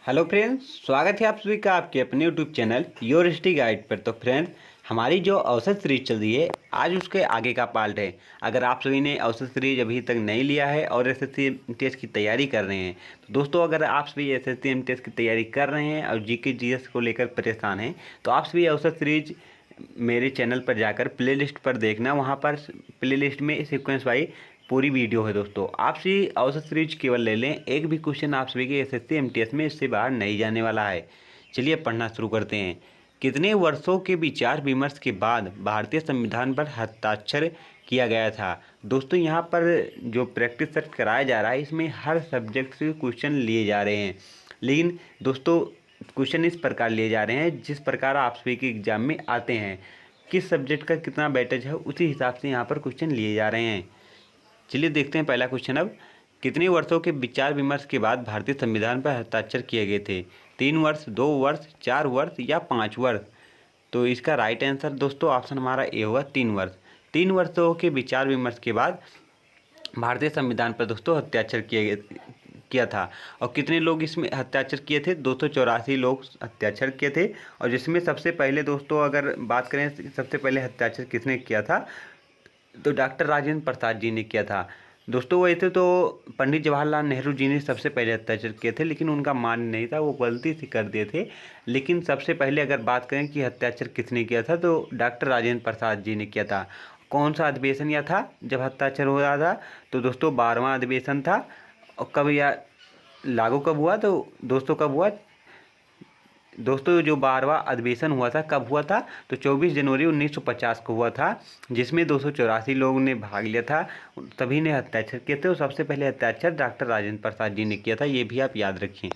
Hello friends, स्वागत है आप सभी का आपके अपने YouTube channel your history guide पर। तो फ्रेंड्स, हमारी जो औसत सीरीज चल रही है आज उसके आगे का पार्ट है। अगर आप सभी ने औसत सीरीज अभी तक नहीं लिया है और एसएससी एमटीएस की तैयारी कर रहे हैं तो दोस्तों, अगर आप सभी एसएससी एमटीएस की तैयारी कर रहे हैं और जीके जीएस को लेकर परेशान हैं तो आप सभी औसत सीरीज मेरे चैनल पर जाकर प्लेलिस्ट पर देखना। वहाँ पर प्लेलिस्ट में सीक्वेंस वाइज पूरी वीडियो है। दोस्तों, आप सभी औसत सीरीज केवल ले लें, एक भी क्वेश्चन आप सभी के एसएससी एमटीएस में इससे बाहर नहीं जाने वाला है। चलिए पढ़ना शुरू करते हैं। कितने वर्षों के विचार विमर्श के बाद भारतीय संविधान पर हस्ताक्षर किया गया था? दोस्तों, यहाँ पर जो प्रैक्टिस सेट कराया जा रहा है इसमें हर सब्जेक्ट से क्वेश्चन लिए जा रहे हैं, लेकिन दोस्तों क्वेश्चन इस प्रकार लिए जा रहे हैं जिस प्रकार आप सभी के एग्जाम में आते हैं। किस सब्जेक्ट का कितना वेटेज है उसी हिसाब से यहाँ पर क्वेश्चन लिए जा रहे हैं। चलिए देखते हैं पहला क्वेश्चन। अब कितने वर्षों के विचार विमर्श के बाद भारतीय संविधान पर हस्ताक्षर किए गए थे? 3 वर्ष, 2 वर्ष, 4 वर्ष या 5 वर्ष? तो इसका राइट आंसर दोस्तों ऑप्शन हमारा ए होगा 3 वर्ष। 3 वर्षों के विचार विमर्श के बाद भारतीय संविधान पर दोस्तों हस्ताक्षर किया था। और कितने लोग इसमें हस्ताक्षर किए थे? 284 लोग हस्ताक्षर किए थे। और जिसमें सबसे पहले दोस्तों अगर बात करें सबसे पहले हस्ताक्षर किसने किया था तो डॉक्टर राजेंद्र प्रसाद जी ने किया था। दोस्तों वैसे तो पंडित जवाहरलाल नेहरू जी ने सबसे पहले हस्ताक्षर किए थे, लेकिन उनका मान नहीं था, वो गलती से कर दिए थे। लेकिन सबसे पहले अगर बात करें कि हस्ताक्षर किसने किया था तो डॉक्टर राजेंद्र प्रसाद जी ने किया था। कौन सा अधिवेशन यह था जब हस्ताक्षर हो रहा था? तो दोस्तों 12वां अधिवेशन था। और कब यह लागू कब हुआ? तो दोस्तों कब हुआ? दोस्तों जो 12वां अधिवेशन हुआ था कब हुआ था? तो 24 जनवरी 1950 को हुआ था, जिसमें 284 लोगों ने भाग लिया था। सभी ने हस्ताक्षर किए थे और सबसे पहले हस्ताक्षर डॉक्टर राजेंद्र प्रसाद जी ने किया था, ये भी आप याद रखें।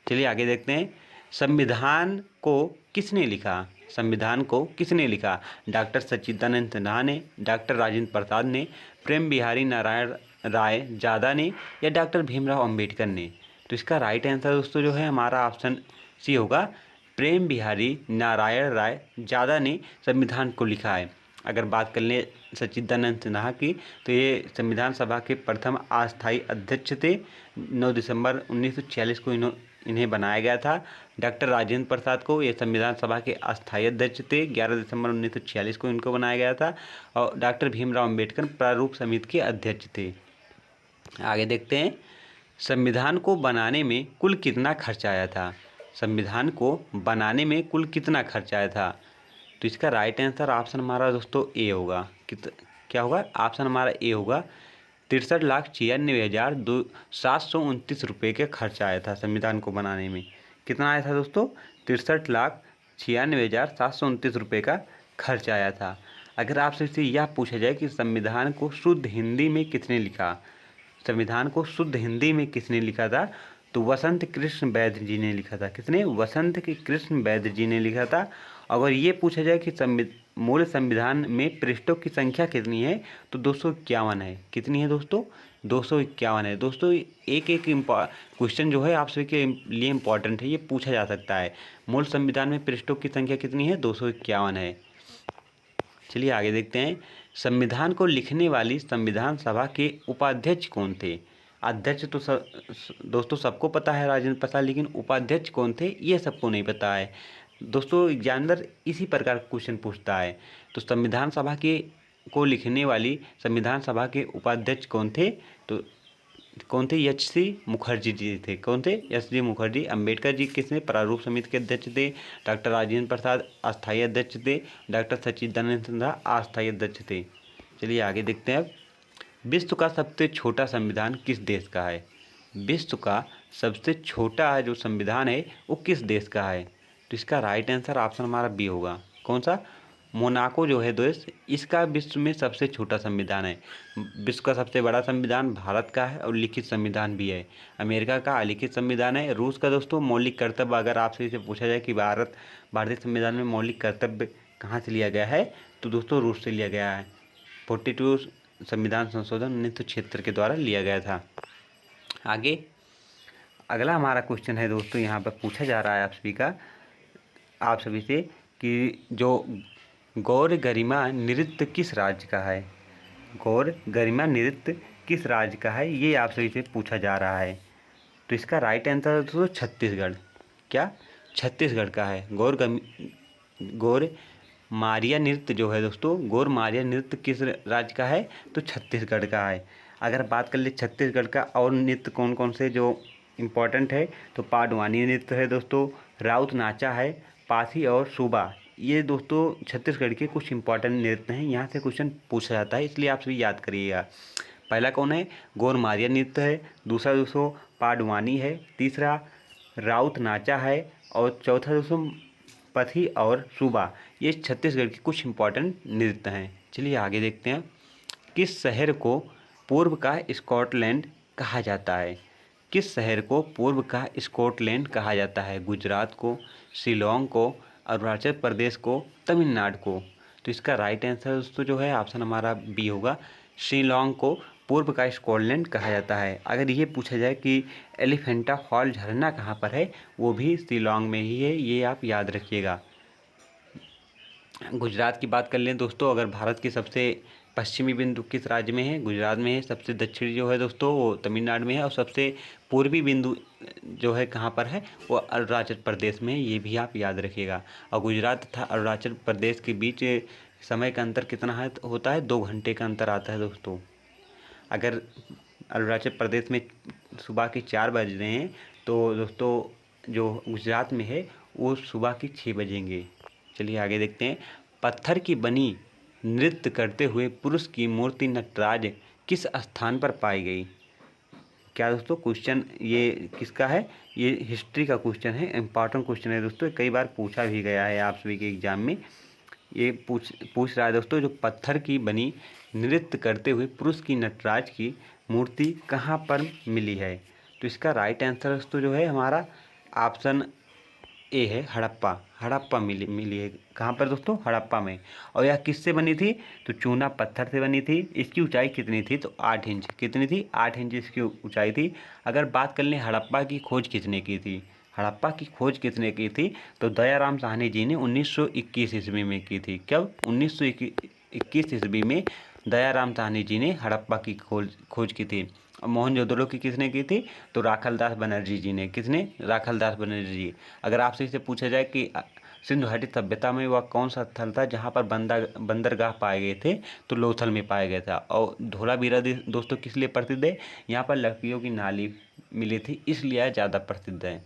चलिए आगे देखते हैं। संविधान को किसने लिखा? संविधान को किसने लिखा? डॉक्टर सच्चिदानंद सिन्हा ने, डॉक्टर राजेंद्र प्रसाद ने, प्रेम बिहारी नारायण राय जादा ने या डॉक्टर भीमराव अंबेडकर ने? तो इसका राइट आंसर दोस्तों जो है हमारा ऑप्शन सी होगा, प्रेम बिहारी नारायण राय जादा ने संविधान को लिखा है। अगर बात कर लें सच्चिदानंद सिन्हा की तो ये संविधान सभा के प्रथम अस्थायी अध्यक्ष थे। 9 दिसंबर 1946 को इन्हें बनाया गया था। डॉक्टर राजेंद्र प्रसाद को ये संविधान सभा के अस्थायी अध्यक्ष थे। 11 दिसंबर 1946 को इनको बनाया गया था। और डॉक्टर भीमराव अंबेडकर प्रारूप समिति के अध्यक्ष थे। आगे देखते हैं। संविधान को बनाने में कुल कितना खर्च आया था? संविधान को बनाने में कुल कितना खर्च आया था? तो इसका राइट आंसर ऑप्शन हमारा दोस्तों ए होगा। क्या होगा? ऑप्शन हमारा ए होगा। 63,96,729 रुपये का खर्च आया था संविधान को बनाने में। कितना आया था दोस्तों? 63,96,729 रुपये का खर्च आया था। अगर आपसे यह पूछा जाए कि संविधान को शुद्ध हिंदी में किसने लिखा, संविधान को शुद्ध हिंदी में किसने लिखा था, तो वसंत कृष्ण वैद्य जी ने लिखा था। किसने? वसंत कृष्ण वैद्य जी ने लिखा था। अगर ये पूछा जाए कि मूल संविधान में पृष्ठों की संख्या कितनी है तो 251 है। कितनी है दोस्तों? 251 है। दोस्तों एक क्वेश्चन जो है आप सभी के लिए इम्पॉर्टेंट है, ये पूछा जा सकता है। मूल संविधान में पृष्ठों की संख्या कितनी है? 251 है। चलिए आगे देखते हैं। संविधान को लिखने वाली संविधान सभा के उपाध्यक्ष कौन थे? अध्यक्ष तो दोस्तों सबको पता है राजेंद्र प्रसाद, लेकिन उपाध्यक्ष कौन थे ये सबको नहीं पता है। दोस्तों एग्जामिनर इसी प्रकार क्वेश्चन पूछता है। तो संविधान सभा को लिखने वाली संविधान सभा के उपाध्यक्ष कौन थे? तो कौन थे? एच.सी. मुखर्जी जी थे। कौन थे? एस.जी. मुखर्जी। अंबेडकर जी किसने? प्रारूप समिति के अध्यक्ष थे। डॉक्टर राजेंद्र प्रसाद अस्थायी अध्यक्ष थे। डॉक्टर सच्चिदानंद सिन्हा अस्थायी अध्यक्ष थे। चलिए आगे देखते हैं। अब विश्व का सबसे छोटा संविधान किस देश का है? विश्व का सबसे छोटा जो संविधान है वो किस देश का है? तो इसका राइट आंसर ऑप्शन हमारा बी होगा। कौन सा? मोनाको जो है देश, इसका विश्व में सबसे छोटा संविधान है। विश्व का सबसे बड़ा संविधान भारत का है और लिखित संविधान भी है। अमेरिका का अलिखित संविधान है। रूस का दोस्तों मौलिक कर्तव्य, अगर आपसे इसे पूछा जाए कि भारतीय संविधान में मौलिक कर्तव्य कहाँ से लिया गया है तो दोस्तों रूस से लिया गया है। 42 संविधान संशोधन 1976 के द्वारा लिया गया था। आगे अगला हमारा क्वेश्चन है दोस्तों, यहाँ पर पूछा जा रहा है आप सभी से कि जो गौर गरिमा नृत्य किस राज्य का है? गौर गरिमा नृत्य किस राज्य का है ये आप सभी से पूछा जा रहा है। तो इसका राइट आंसर दोस्तों छत्तीसगढ़। क्या छत्तीसगढ़ का है। गौर मारिया नृत्य जो है दोस्तों, गौर मारिया नृत्य किस राज्य का है, तो छत्तीसगढ़ का है। अगर बात कर ले छत्तीसगढ़ का और नृत्य कौन कौन से जो इम्पोर्टेंट है, तो पाडवानी नृत्य है दोस्तों, राउत नाचा है, पासी और सूबा, ये दोस्तों छत्तीसगढ़ के कुछ इंपॉर्टेंट नृत्य हैं। यहाँ से क्वेश्चन पूछा जाता है, इसलिए आप सभी याद करिएगा। पहला कौन है, गौर मारिया नृत्य है, दूसरा दोस्तों पाडवानी है, तीसरा राउत नाचा है और चौथा दोस्तों पथी और सूबा। ये छत्तीसगढ़ के कुछ इंपॉर्टेंट नृत्य हैं। चलिए आगे देखते हैं। किस शहर को पूर्व का स्कॉटलैंड कहा जाता है, किस शहर को पूर्व का स्कॉटलैंड कहा जाता है, गुजरात को, शिलोंग को, अरुणाचल प्रदेश को, तमिलनाडु को। तो इसका राइट आंसर दोस्तों जो है ऑप्शन हमारा बी होगा, शिलोंग को पूर्व का स्कॉटलैंड कहा जाता है। अगर ये पूछा जाए कि एलिफेंटा फॉल झरना कहाँ पर है, वो भी शिलोंग में ही है, ये आप याद रखिएगा। गुजरात की बात कर लें दोस्तों, अगर भारत के सबसे पश्चिमी बिंदु किस राज्य में है, गुजरात में है। सबसे दक्षिणी जो है दोस्तों वो तमिलनाडु में है, और सबसे पूर्वी बिंदु जो है कहाँ पर है, वो अरुणाचल प्रदेश में है, ये भी आप याद रखिएगा। और गुजरात तथा अरुणाचल प्रदेश के बीच समय का अंतर कितना है, होता है 2 घंटे का अंतर आता है दोस्तों। अगर अरुणाचल प्रदेश में सुबह के 4 बज रहे हैं, तो दोस्तों जो गुजरात में है वो सुबह के 6 बजेंगे। चलिए आगे देखते हैं। पत्थर की बनी नृत्य करते हुए पुरुष की मूर्ति नटराज किस स्थान पर पाई गई। क्या दोस्तों क्वेश्चन ये किसका है, ये हिस्ट्री का क्वेश्चन है, इंपॉर्टेंट क्वेश्चन है दोस्तों, कई बार पूछा भी गया है आप सभी के एग्जाम में। ये पूछ रहा है दोस्तों, जो पत्थर की बनी नृत्य करते हुए पुरुष की नटराज की मूर्ति कहाँ पर मिली है। तो इसका राइट आंसर दोस्तों जो है हमारा ऑप्शन ए है, हड़प्पा मिली है। कहाँ पर दोस्तों, हड़प्पा में। और यह किससे बनी थी, तो चूना पत्थर से बनी थी। इसकी ऊंचाई कितनी थी, तो 8 इंच। कितनी थी, 8 इंच इसकी ऊंचाई थी। अगर बात कर लें हड़प्पा की खोज किसने की थी, हड़प्पा की खोज किसने की थी, तो दयाराम साहनी जी ने 1921 ईस्वी में की थी। कब, 1921 ईस्वी में दयाराम साहनी जी ने हड़प्पा की खोज की थी। मोहनजोदड़ो की किसने की थी, तो राखलदास बनर्जी जी ने। किसने, राखलदास बनर्जी जी। अगर आपसे इसे पूछा जाए कि सिंधु घाटी सभ्यता में वह कौन सा स्थल था जहाँ पर बंदरगाह पाए गए थे, तो लोथल में पाया गया था। और धोलावीरा दोस्तों किस लिए प्रसिद्ध है, यहाँ पर लकड़ियों की नाली मिली थी, इसलिए यह ज़्यादा प्रसिद्ध है।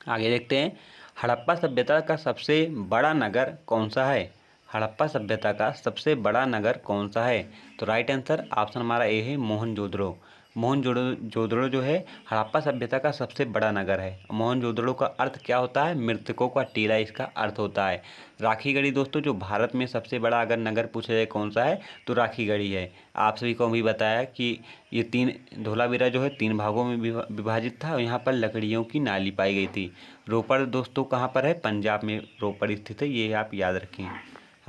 आगे देखते हैं। हड़प्पा सभ्यता का सबसे बड़ा नगर कौन सा है, हड़प्पा सभ्यता का सबसे बड़ा नगर कौन सा है, तो राइट आंसर ऑप्शन हमारा ए है, मोहनजोदड़ो। मोहनजोदड़ो जो है हड़प्पा सभ्यता का सबसे बड़ा नगर है। मोहनजोदड़ो का अर्थ क्या होता है, मृतकों का टीला इसका अर्थ होता है। राखीगढ़ी दोस्तों जो भारत में सबसे बड़ा अगर नगर पूछा जाए कौन सा है, तो राखीगढ़ी है। आप सभी को भी बताया कि ये 3 धोलावीरा जो है 3 भागों में विभाजित था, और यहाँ पर लकड़ियों की नाली पाई गई थी। रोपड़ दोस्तों कहाँ पर है, पंजाब में रोपड़ स्थित है, ये आप याद रखें।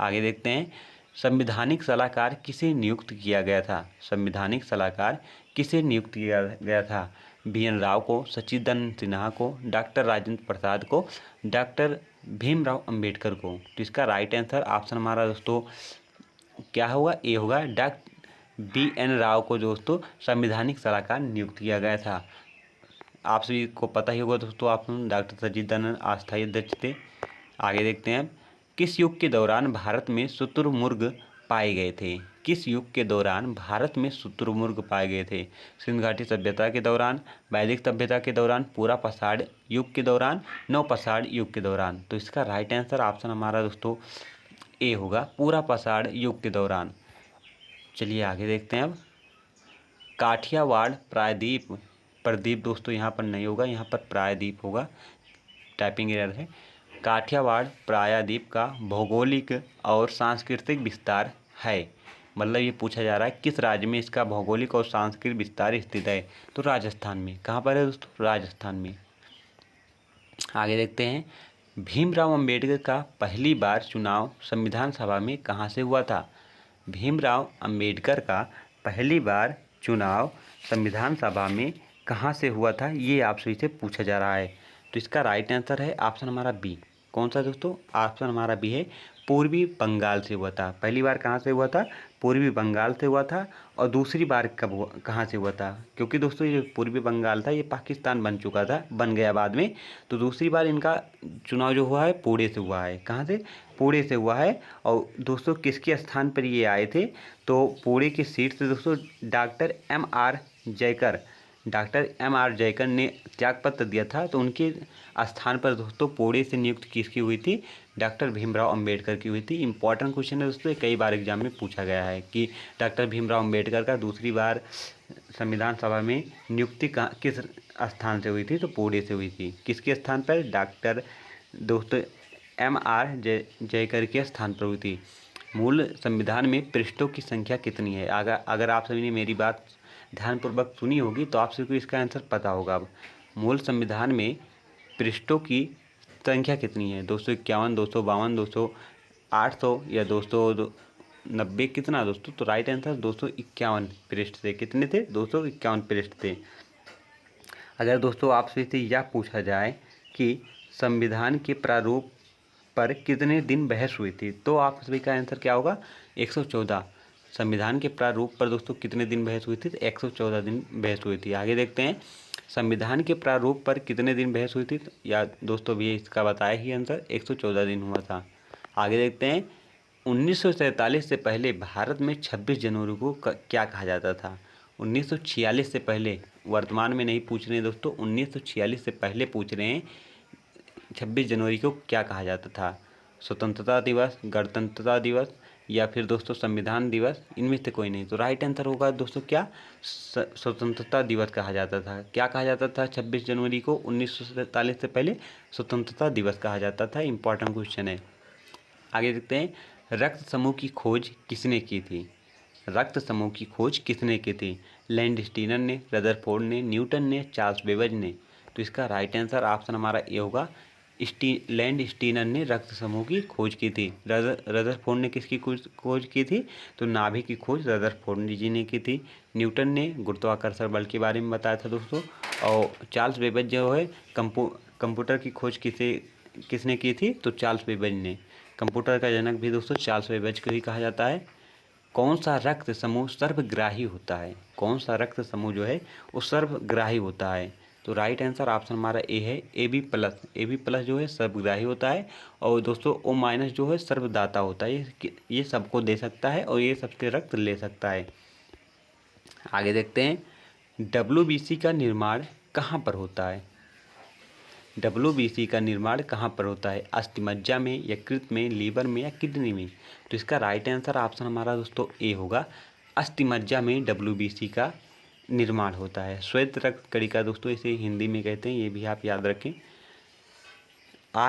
आगे देखते हैं। संवैधानिक सलाहकार किसे नियुक्त किया गया था, संवैधानिक सलाहकार किसे नियुक्त किया गया था, BN राव को, सच्चिदानंद सिन्हा को, डॉक्टर राजेंद्र प्रसाद को, डॉक्टर भीमराव अंबेडकर को। तो इसका राइट आंसर ऑप्शन हमारा दोस्तों क्या होगा, ए होगा, डॉक्टर BN राव को दोस्तों संवैधानिक सलाहकार नियुक्त किया गया था। आप सभी को पता ही होगा दोस्तों, आप डॉक्टर सच्चिदानंद अस्थायी अध्यक्ष थे। आगे देखते हैं। किस युग के दौरान भारत में शुतुरमुर्ग पाए गए थे, किस युग के दौरान भारत में शुतुरमुर्ग पाए गए थे, सिंधु घाटी सभ्यता के दौरान, वैदिक सभ्यता के दौरान, पूरा पसाड़ युग के दौरान, नवपसाड़ युग के दौरान। तो इसका राइट आंसर ऑप्शन हमारा दोस्तों ए होगा, पूरा पसाड़ युग के दौरान। चलिए आगे देखते हैं अब। काठियावाड़ प्रायद्वीप, प्रदीप दोस्तों यहाँ पर नहीं होगा, यहाँ पर प्रायद्वीप होगा, टाइपिंग एरर है। काठियावाड़ प्रायद्वीप का भौगोलिक और सांस्कृतिक विस्तार है, मतलब ये पूछा जा रहा है किस राज्य में इसका भौगोलिक और सांस्कृतिक विस्तार स्थित है, तो राजस्थान में। कहाँ पर है दोस्तों, राजस्थान में। आगे देखते हैं। भीमराव अंबेडकर का पहली बार चुनाव संविधान सभा में कहाँ से हुआ था, भीमराव अंबेडकर का पहली बार चुनाव संविधान सभा में कहाँ से हुआ था, ये आपसे से पूछा जा रहा है। तो इसका राइट आंसर है ऑप्शन हमारा बी। कौन सा दोस्तों, ऑप्शन हमारा बी है, पूर्वी बंगाल से हुआ था। पहली बार कहाँ से हुआ था? पूर्वी बंगाल से हुआ था। और दूसरी बार कब हुआ, कहाँ से हुआ था? क्योंकि दोस्तों ये पूर्वी बंगाल था, ये पाकिस्तान बन चुका था, बन गया बाद में। तो दूसरी बार इनका चुनाव जो हुआ है पुणे से हुआ है। कहाँ से? पुणे से हुआ है। और दोस्तों किसके स्थान पर ये आए थे? तो पुणे की सीट से दोस्तों डॉक्टर एम आर जयकर ने त्यागपत्र दिया था। तो उनके स्थान पर दोस्तों पुणे से नियुक्त किसकी हुई थी? डॉक्टर भीमराव अंबेडकर की हुई थी। इंपॉर्टेंट क्वेश्चन है दोस्तों, कई बार एग्जाम में पूछा गया है कि डॉक्टर भीमराव अंबेडकर का दूसरी बार संविधान सभा में नियुक्ति किस स्थान से हुई थी? तो पुणे से हुई थी। किसके स्थान पर? डॉक्टर दोस्तों एम आर जयकर के स्थान पर हुई थी। मूल संविधान में पृष्ठों की संख्या कितनी है? अगर आप सभी ने मेरी बात ध्यानपूर्वक सुनी होगी तो आप सभी को इसका आंसर पता होगा। अब मूल संविधान में पृष्ठों की संख्या कितनी है? 251, 252, 200, 800 या 290? कितना दोस्तों? तो राइट आंसर 251 पृष्ठ थे। कितने थे? 251 पृष्ठ थे। अगर दोस्तों आपसे यह पूछा जाए कि संविधान के प्रारूप पर कितने दिन बहस हुई थी, तो आप सभी का आंसर क्या होगा? 114। संविधान के प्रारूप पर दोस्तों कितने दिन बहस हुई थी? तो 114 दिन बहस हुई थी। आगे देखते हैं, संविधान के प्रारूप पर कितने दिन बहस हुई थी? या दोस्तों भी इसका बताया ही आंसर 114 दिन हुआ था। आगे देखते हैं, 1947 से पहले भारत में 26 जनवरी को क्या कहा जाता था? 1946 से पहले, वर्तमान में नहीं पूछ रहे हैं दोस्तों, 1946 से पहले पूछ रहे हैं 26 जनवरी को क्या कहा जाता था? स्वतंत्रता दिवस, गणतंत्रता दिवस या फिर दोस्तों संविधान दिवस? इनमें से कोई नहीं। तो राइट आंसर होगा दोस्तों क्या? स्वतंत्रता दिवस कहा जाता था। क्या कहा जाता था 26 जनवरी को 1947 से पहले? स्वतंत्रता दिवस कहा जाता था। इंपॉर्टेंट क्वेश्चन है। आगे देखते हैं, रक्त समूह की खोज किसने की थी? रक्त समूह की खोज किसने की थी? लैंडस्टीनर ने, रदरफोर्ड ने, न्यूटन ने, चार्ल्स बेबेज ने? तो इसका राइट आंसर ऑप्शन हमारा ए होगा। लैंडस्टीनर ने रक्त समूह की खोज की थी। रदरफोर्ड ने किसकी खोज की थी? तो नाभिक की खोज रदरफोर्ड जी ने की थी। न्यूटन ने गुरुत्वाकर्षण बल के बारे में बताया था दोस्तों। और चार्ल्स बेबेज जो है कंप्यूटर की खोज किसने की थी? तो चार्ल्स बेबेज ने। कंप्यूटर का जनक भी दोस्तों चार्ल्स बेबेज को ही कहा जाता है। कौन सा रक्त समूह सर्वग्राही होता है? कौन सा रक्त समूह जो है वो सर्वग्राही होता है? तो राइट आंसर ऑप्शन हमारा ए है, AB+ जो है सर्वग्राही होता है। और दोस्तों O- जो है सर्वदाता होता है। ये सबको दे सकता है और ये सबके रक्त ले सकता है। आगे देखते हैं, WBC का निर्माण कहाँ पर होता है? WBC का निर्माण कहाँ पर होता है? अस्थिमज्जा में, यकृत में, लीवर में या किडनी में? तो इसका राइट आंसर ऑप्शन हमारा दोस्तों ए होगा। अस्थिमज्जा में WBC का निर्माण होता है। श्वेत रक्त कणिका दोस्तों इसे हिंदी में कहते हैं, ये भी आप याद रखें।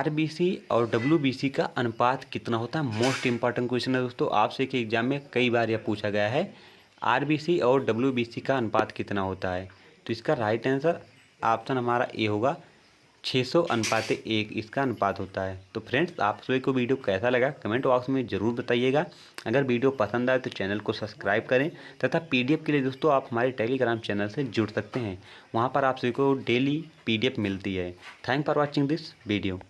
RBC और WBC का अनुपात कितना होता है? मोस्ट इंपॉर्टेंट क्वेश्चन है दोस्तों, आपसे के एग्जाम में कई बार यह पूछा गया है। RBC और WBC का अनुपात कितना होता है? तो इसका राइट आंसर ऑप्शन हमारा ए होगा। 600:1 इसका अनुपात होता है। तो फ्रेंड्स, आप सभी को वीडियो कैसा लगा कमेंट बॉक्स में ज़रूर बताइएगा। अगर वीडियो पसंद आए तो चैनल को सब्सक्राइब करें तथा PDF के लिए दोस्तों आप हमारे टेलीग्राम चैनल से जुड़ सकते हैं। वहाँ पर आप सभी को डेली PDF मिलती है। Thank for watching this video.